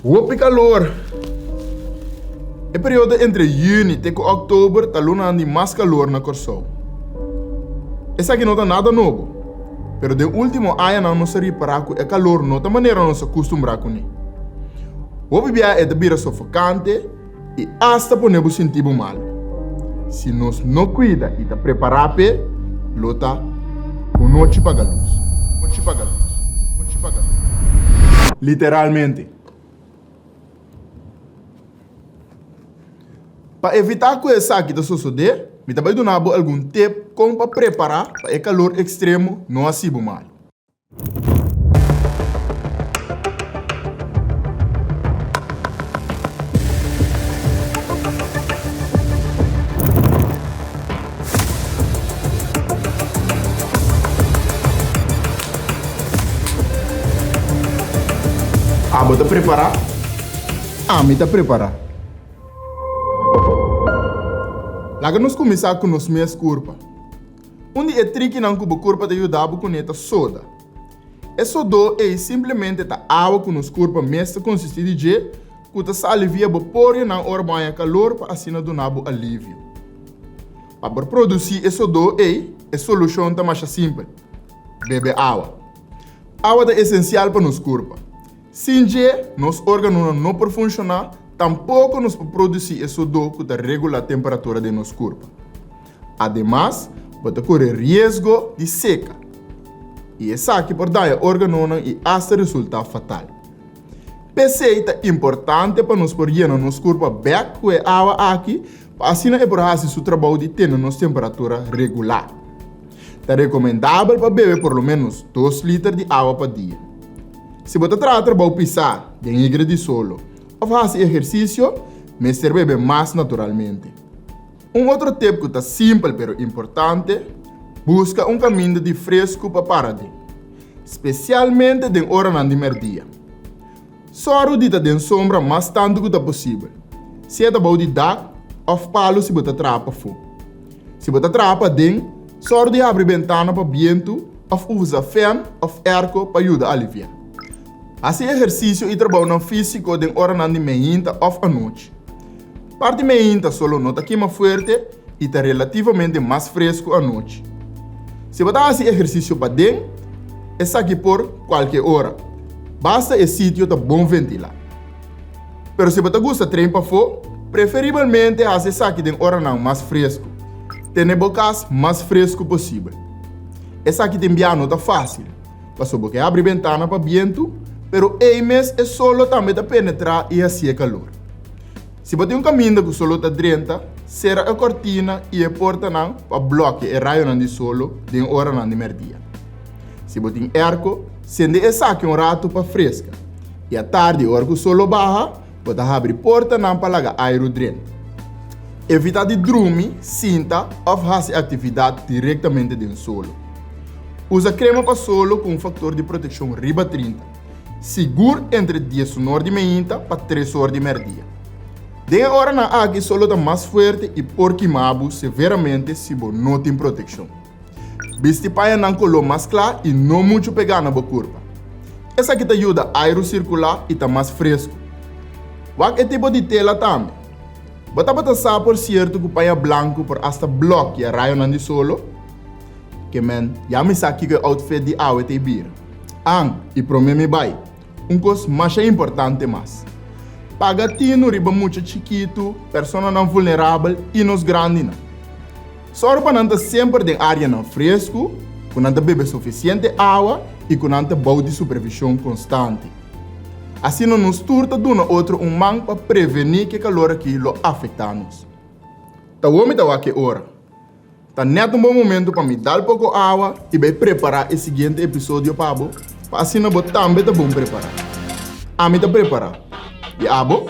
Hoop calor. É período entre junho e outubro, tá luna andi mais calor na Corsol. Essa aqui não tá nada novo. Pero de último ano não se reparar que é calor não tá maneira não se acostumbrar com ele. Hoop bia é de bira sufocante e hasta poner sentir mal. Se nós não cuida e tá preparar pe, lota o noite paga luz. Noite paga luz. Noite paga luz. Literalmente. Para evitar que essa aqui suceda, me também donar algum tip como para preparar para o calor extremo não assim mal. Vou te preparar? Me te preparar. Laga nós começar com os meus curpas. Onde é trick não cubo curpa te ajudar com neta soda. E soda é simplesmente a água com os curpas mesmo consiste de que te alivia vapor na hora banha calor para assim donar alívio. Para produzir esse soda a solução tá mais simples. Bebe água. Água é essencial para nos curpas. Sem que nos órgãos não por funcionar, tampouco nos produzir esse soda que regula a temperatura de nosso corpo. Ademais, pode correr risco de seca. E isso aqui pode dar ao órgão e hasta resultar fatal. PC é importante para nos pôr nosso corpo bem com a água aqui, para assim é por fazer seu trabalho de ter nossa temperatura regular. É recomendável para beber por lo menos 2 litros de água por dia. Se você trata de pisar, de igreja de solo, ou fazer exercício, mas bebe mais naturalmente. Outro tip que é simples, mas importante, busca caminho de fresco para parar, especialmente em hora de merdia. Só dita de sombra mais tanto que possível. Se é de dag, ou palo se você trapa fogo. Se você trapa dentro, só de abrir ventana para vento, ou usa fan ou arco para ajudar a aliviar. Assim exercício e trabalho físico de hora de manhã ou à noite. Parte de manhã solo nota queima forte e está relativamente mais fresco à noite. Se você faz exercício para dentro, é aqui por qualquer hora. Basta o sítio tá bom ventilar. Pero se você gosta de treinar para fora, preferivelmente faça isso aqui de hora mais fresco. Tenha bocas mais fresco possível. Essa aqui tem não tá fácil. Passou porque abre ventana para vento, pero mês é solo também para penetrar e assim é calor. Se você tem caminho que solo está dentro, será a cortina e a porta para bloquear o raio de solo de hora de merdia. Se você tem arco, sende essa aqui rato para fresca. E à tarde, hora que o solo baixa, você abre a porta para lagar ar dentro. Evita de dormir, cinta ou fazer atividade diretamente dentro do solo. Usa crema para solo com fator de proteção riba 30. Seguro entre 10 horas de manhã para 3 horas de merdia. De hora na água solo está mais forte e por queimado severamente se você não tem proteção. Viste para não color mais claro e não muito pegar na curva. Essa aqui te ajuda a ar circular e está mais fresco. Qual é tipo de tela também? Você pode saber por certo que o paia branco por hasta bloquear raio de solo. Que já me sabe que o outfit de água te vira. E para mim vai. Coisa mais importante mais. Pagatino riba muito chiquito, pessoa não vulnerável e nos grandes. Só para não sempre de área não fresco, com não beber suficiente água e com não ter de supervisão constante. Assim não nos turta de outro man para prevenir que o calor aqui lo afeta-nos. Tá bom me dá que hora. Tá neto bom momento para me dar pouco água e vai preparar o seguinte episódio para assim não também tá bom preparar. Me tá preparar. E abo?